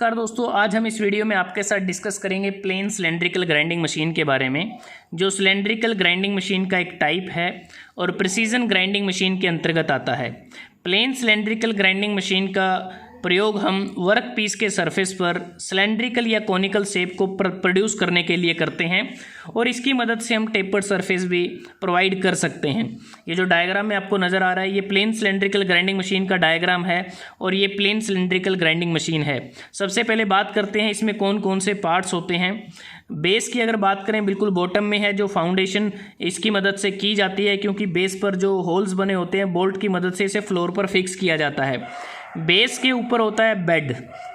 नमस्कार दोस्तों, आज हम इस वीडियो में आपके साथ डिस्कस करेंगे प्लेन सिलेंड्रिकल ग्राइंडिंग मशीन के बारे में, जो सिलेंड्रिकल ग्राइंडिंग मशीन का एक टाइप है और प्रिसीजन ग्राइंडिंग मशीन के अंतर्गत आता है। प्लेन सिलेंड्रिकल ग्राइंडिंग मशीन का प्रयोग हम वर्क पीस के सरफेस पर सिलेंड्रिकल या कोनिकल शेप को प्रोड्यूस करने के लिए करते हैं और इसकी मदद से हम टेपर्ड सरफेस भी प्रोवाइड कर सकते हैं। ये जो डायग्राम में आपको नज़र आ रहा है, ये प्लेन सिलेंड्रिकल ग्राइंडिंग मशीन का डायग्राम है और ये प्लेन सिलेंड्रिकल ग्राइंडिंग मशीन है। सबसे पहले बात करते हैं इसमें कौन कौन से पार्ट्स होते हैं। बेस की अगर बात करें, बिल्कुल बॉटम में है, जो फाउंडेशन इसकी मदद से की जाती है, क्योंकि बेस पर जो होल्स बने होते हैं बोल्ट की मदद से इसे फ्लोर पर फिक्स किया जाता है। बेस के ऊपर होता है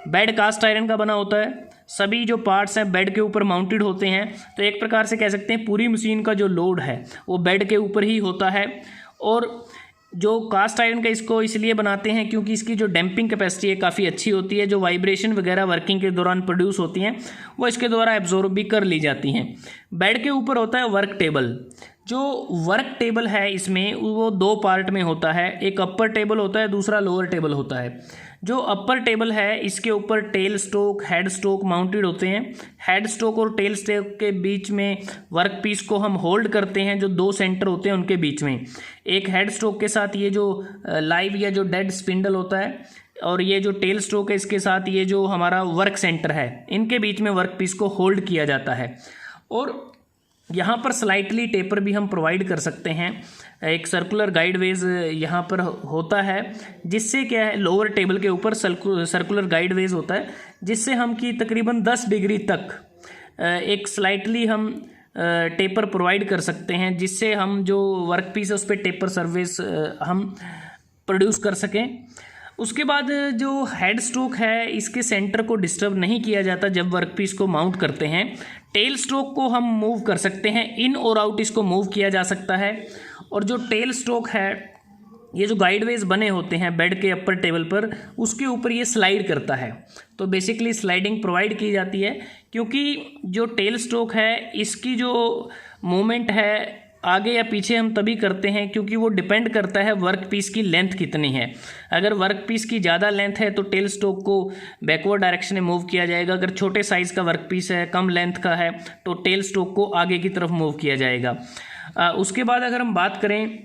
बेड कास्ट आयरन का बना होता है। सभी जो पार्ट्स हैं बेड के ऊपर माउंटेड होते हैं, तो एक प्रकार से कह सकते हैं पूरी मशीन का जो लोड है वो बेड के ऊपर ही होता है। और जो कास्ट आयरन का इसको इसलिए बनाते हैं क्योंकि इसकी जो डैम्पिंग कैपेसिटी है काफ़ी अच्छी होती है। जो वाइब्रेशन वगैरह वर्किंग के दौरान प्रोड्यूस होती हैं वो इसके द्वारा एब्जॉर्ब भी कर ली जाती हैं। बेड के ऊपर होता है वर्क टेबल। जो वर्क टेबल है इसमें वो दो पार्ट में होता है, एक अपर टेबल होता है, दूसरा लोअर टेबल होता है। जो अपर टेबल है इसके ऊपर tail stock, head stock mounted होते हैं। हेड स्टोक और टेल स्टोक के बीच में वर्क पीस को हम होल्ड करते हैं, जो दो सेंटर होते हैं उनके बीच में। एक हेड स्टोक के साथ ये जो लाइव या जो डेड स्पिंडल होता है, और ये जो टेल स्टोक है इसके साथ ये जो हमारा वर्क सेंटर है, इनके बीच में वर्क पीस को होल्ड किया जाता है। और यहाँ पर स्लाइटली टेपर भी हम प्रोवाइड कर सकते हैं। एक सर्कुलर गाइडवेज यहाँ पर होता है, जिससे क्या है, लोअर टेबल के ऊपर सर्कुलर गाइडवेज होता है, जिससे हम की तकरीबन 10 डिग्री तक एक स्लाइटली हम टेपर प्रोवाइड कर सकते हैं, जिससे हम जो वर्क पीस है उस पर टेपर सर्विस हम प्रोड्यूस कर सकें। उसके बाद जो हेड स्ट्रोक है इसके सेंटर को डिस्टर्ब नहीं किया जाता जब वर्क पीस को माउंट करते हैं। टेल स्ट्रोक को हम मूव कर सकते हैं, इन और आउट इसको मूव किया जा सकता है। और जो टेल स्ट्रोक है, ये जो गाइडवेज बने होते हैं बेड के अपर टेबल पर, उसके ऊपर ये स्लाइड करता है। तो बेसिकली स्लाइडिंग प्रोवाइड की जाती है, क्योंकि जो टेल स्ट्रोक है इसकी जो मूवमेंट है आगे या पीछे हम तभी करते हैं क्योंकि वो डिपेंड करता है वर्क पीस की लेंथ कितनी है। अगर वर्क पीस की ज़्यादा लेंथ है तो टेल स्ट्रोक को बैकवर्ड डायरेक्शन में मूव किया जाएगा। अगर छोटे साइज़ का वर्क पीस है, कम लेंथ का है, तो टेल स्ट्रोक को आगे की तरफ मूव किया जाएगा। उसके बाद अगर हम बात करें,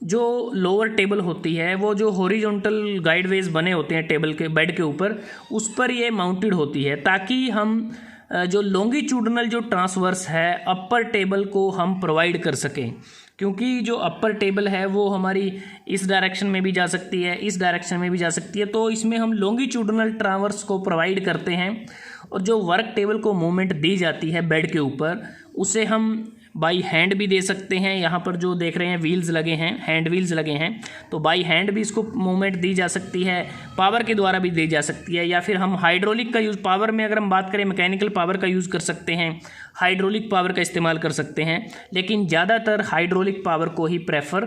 जो लोअर टेबल होती है वो जो हॉरिजॉन्टल गाइडवेज बने होते हैं टेबल के बेड के ऊपर, उस पर ये माउंटेड होती है, ताकि हम जो लॉन्गिट्यूडनल जो ट्रांसवर्स है अपर टेबल को हम प्रोवाइड कर सकें। क्योंकि जो अपर टेबल है वो हमारी इस डायरेक्शन में भी जा सकती है, इस डायरेक्शन में भी जा सकती है, तो इसमें हम लॉन्गिट्यूडनल ट्रांसवर्स को प्रोवाइड करते हैं। और जो वर्क टेबल को मूवमेंट दी जाती है बेड के ऊपर, उसे हम बाई हैंड भी दे सकते हैं। यहाँ पर जो देख रहे हैं व्हील्स लगे हैं, हैंड व्हील्स लगे हैं, तो बाई हैंड भी इसको मूवमेंट दी जा सकती है, पावर के द्वारा भी दी जा सकती है, या फिर हम हाइड्रोलिक का यूज़, पावर में अगर हम बात करें मैकेनिकल पावर का यूज़ कर सकते हैं, हाइड्रोलिक पावर का इस्तेमाल कर सकते हैं, लेकिन ज़्यादातर हाइड्रोलिक पावर को ही प्रेफर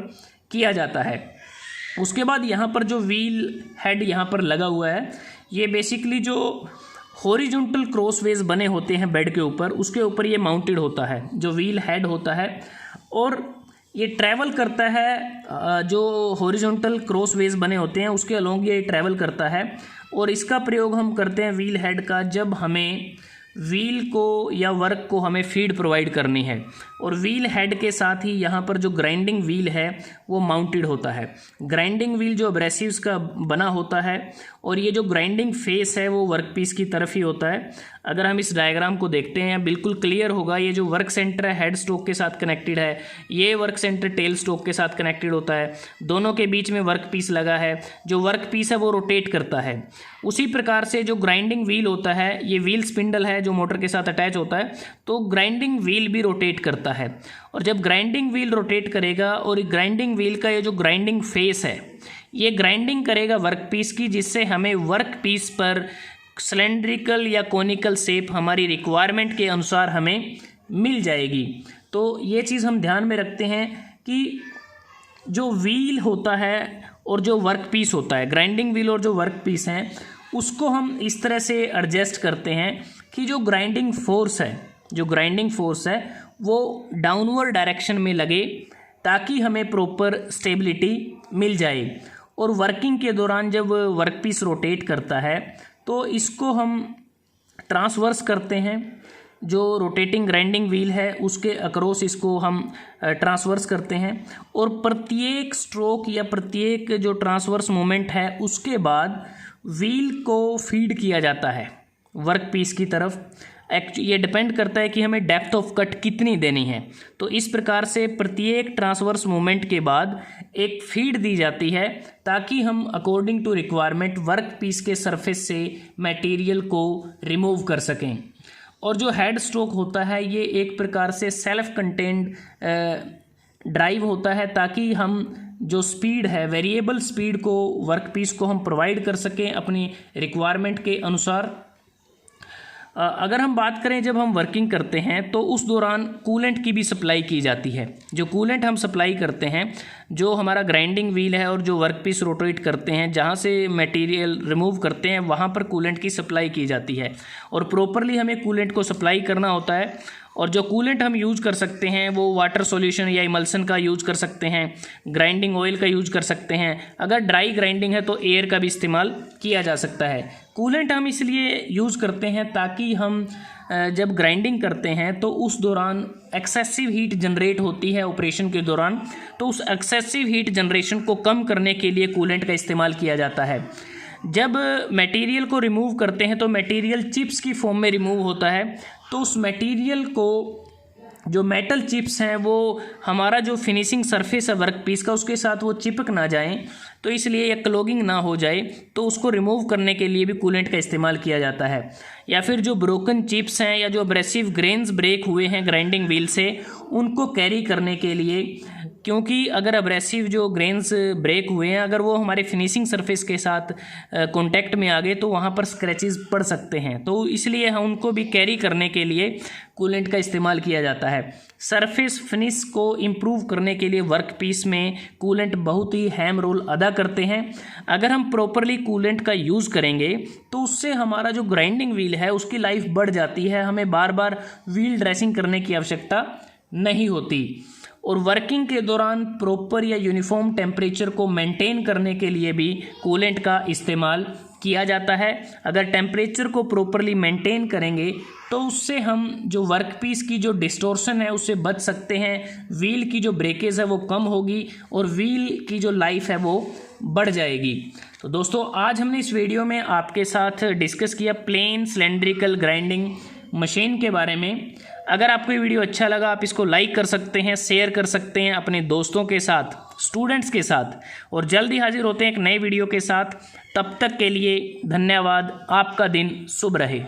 किया जाता है। उसके बाद यहाँ पर जो व्हील हेड यहाँ पर लगा हुआ है, ये बेसिकली जो हॉरिजॉन्टल क्रॉसवेज बने होते हैं बेड के ऊपर, उसके ऊपर ये माउंटेड होता है, जो व्हील हेड होता है, और ये ट्रैवल करता है। जो हॉरिजॉन्टल क्रॉसवेज बने होते हैं उसके अलोंग ये ट्रैवल करता है। और इसका प्रयोग हम करते हैं व्हील हेड का जब हमें व्हील को या वर्क को हमें फीड प्रोवाइड करनी है। और व्हील हेड के साथ ही यहाँ पर जो ग्राइंडिंग व्हील है वो माउंटेड होता है। ग्राइंडिंग व्हील जो एब्रेसिव्स का बना होता है, और ये जो ग्राइंडिंग फेस है वो वर्क पीस की तरफ ही होता है। अगर हम इस डायग्राम को देखते हैं बिल्कुल क्लियर होगा, ये जो वर्क सेंटर है हेड स्ट्रोक के साथ कनेक्टेड है, ये वर्क सेंटर टेल स्ट्रोक के साथ कनेक्टेड होता है, दोनों के बीच में वर्क पीस लगा है। जो वर्क पीस है वो रोटेट करता है। उसी प्रकार से जो ग्राइंडिंग व्हील होता है, ये व्हील स्पिंडल है जो मोटर के साथ अटैच होता है, तो ग्राइंडिंग व्हील भी रोटेट करता है। और जब ग्राइंडिंग व्हील रोटेट करेगा, और ग्राइंडिंग व्हील का ये जो ग्राइंडिंग फेस है ये ग्राइंडिंग करेगा वर्क पीस की, जिससे हमें वर्क पीस पर सिलेंड्रिकल या कोनिकल शेप हमारी रिक्वायरमेंट के अनुसार हमें मिल जाएगी। तो ये चीज़ हम ध्यान में रखते हैं कि जो व्हील होता है और जो वर्क पीस होता है, ग्राइंडिंग व्हील और जो वर्क पीस हैं, उसको हम इस तरह से एडजस्ट करते हैं कि जो ग्राइंडिंग फोर्स है वो डाउनवर्ड डायरेक्शन में लगे, ताकि हमें प्रॉपर स्टेबिलिटी मिल जाए। और वर्किंग के दौरान जब वर्क पीस रोटेट करता है तो इसको हम ट्रांसवर्स करते हैं, जो रोटेटिंग ग्राइंडिंग व्हील है उसके अक्रॉस इसको हम ट्रांसवर्स करते हैं, और प्रत्येक स्ट्रोक या प्रत्येक जो ट्रांसवर्स मोमेंट है उसके बाद व्हील को फीड किया जाता है वर्क पीस की तरफ। ये डिपेंड करता है कि हमें डेप्थ ऑफ कट कितनी देनी है। तो इस प्रकार से प्रत्येक ट्रांसवर्स मूवमेंट के बाद एक फीड दी जाती है ताकि हम according to requirement work piece के सरफेस से मटेरियल को रिमूव कर सकें। और जो हेड स्ट्रोक होता है ये एक प्रकार से सेल्फ कंटेन्ड ड्राइव होता है ताकि हम जो स्पीड है वेरिएबल स्पीड को वर्क पीस को हम प्रोवाइड कर सकें अपनी रिक्वायरमेंट के अनुसार। अगर हम बात करें जब हम वर्किंग करते हैं तो उस दौरान कूलेंट की भी सप्लाई की जाती है। जो कूलेंट हम सप्लाई करते हैं, जो हमारा ग्राइंडिंग व्हील है और जो वर्क पीस रोटेट करते हैं, जहाँ से मटेरियल रिमूव करते हैं वहाँ पर कूलेंट की सप्लाई की जाती है और प्रॉपरली हमें कूलेंट को सप्लाई करना होता है। और जो कूलेंट हम यूज कर सकते हैं वो वाटर सॉल्यूशन या इमल्सन का यूज कर सकते हैं, ग्राइंडिंग ऑयल का यूज कर सकते हैं। अगर ड्राई ग्राइंडिंग है तो एयर का भी इस्तेमाल किया जा सकता है। कूलेंट हम इसलिए यूज़ करते हैं ताकि हम जब ग्राइंडिंग करते हैं तो उस दौरान एक्सेसिव हीट जनरेट होती है ऑपरेशन के दौरान, तो उस एक्सेसिव हीट जनरेशन को कम करने के लिए कूलेंट का इस्तेमाल किया जाता है। जब मटेरियल को रिमूव करते हैं तो मटेरियल चिप्स की फॉर्म में रिमूव होता है, तो उस मटेरियल को जो मेटल चिप्स हैं वो हमारा जो फिनिशिंग सरफेस है वर्क पीस का उसके साथ वो चिपक ना जाएं, तो इसलिए या क्लॉगिंग ना हो जाए तो उसको रिमूव करने के लिए भी कूलेंट का इस्तेमाल किया जाता है। या फिर जो ब्रोकन चिप्स हैं या जो अब्रेसिव ग्रेन्स ब्रेक हुए हैं ग्राइंडिंग व्हील से उनको कैरी करने के लिए, क्योंकि अगर अब्रेसिव जो ग्रेन्स ब्रेक हुए हैं अगर वो हमारे फिनिशिंग सरफेस के साथ कांटेक्ट में आ गए तो वहाँ पर स्क्रैचेस पड़ सकते हैं, तो इसलिए हम उनको भी कैरी करने के लिए कूलेंट का इस्तेमाल किया जाता है। सरफेस फिनिश को इम्प्रूव करने के लिए वर्क पीस में कूलेंट बहुत ही अहम रोल अदा करते हैं। अगर हम प्रॉपरली कूलेंट का यूज़ करेंगे तो उससे हमारा जो ग्राइंडिंग व्हील है उसकी लाइफ बढ़ जाती है, हमें बार बार व्हील ड्रेसिंग करने की आवश्यकता नहीं होती। और वर्किंग के दौरान प्रॉपर या यूनिफॉर्म टेम्परेचर को मेंटेन करने के लिए भी कूलेंट का इस्तेमाल किया जाता है। अगर टेम्परेचर को प्रॉपरली मेंटेन करेंगे तो उससे हम जो वर्क पीस की जो डिस्टॉर्शन है उससे बच सकते हैं, व्हील की जो ब्रेकेज है वो कम होगी और व्हील की जो लाइफ है वो बढ़ जाएगी। तो दोस्तों आज हमने इस वीडियो में आपके साथ डिस्कस किया प्लेन सिलेंड्रिकल ग्राइंडिंग मशीन के बारे में। अगर आपको ये वीडियो अच्छा लगा आप इसको लाइक कर सकते हैं, शेयर कर सकते हैं अपने दोस्तों के साथ, स्टूडेंट्स के साथ, और जल्दी हाजिर होते हैं एक नए वीडियो के साथ। तब तक के लिए धन्यवाद। आपका दिन शुभ रहे।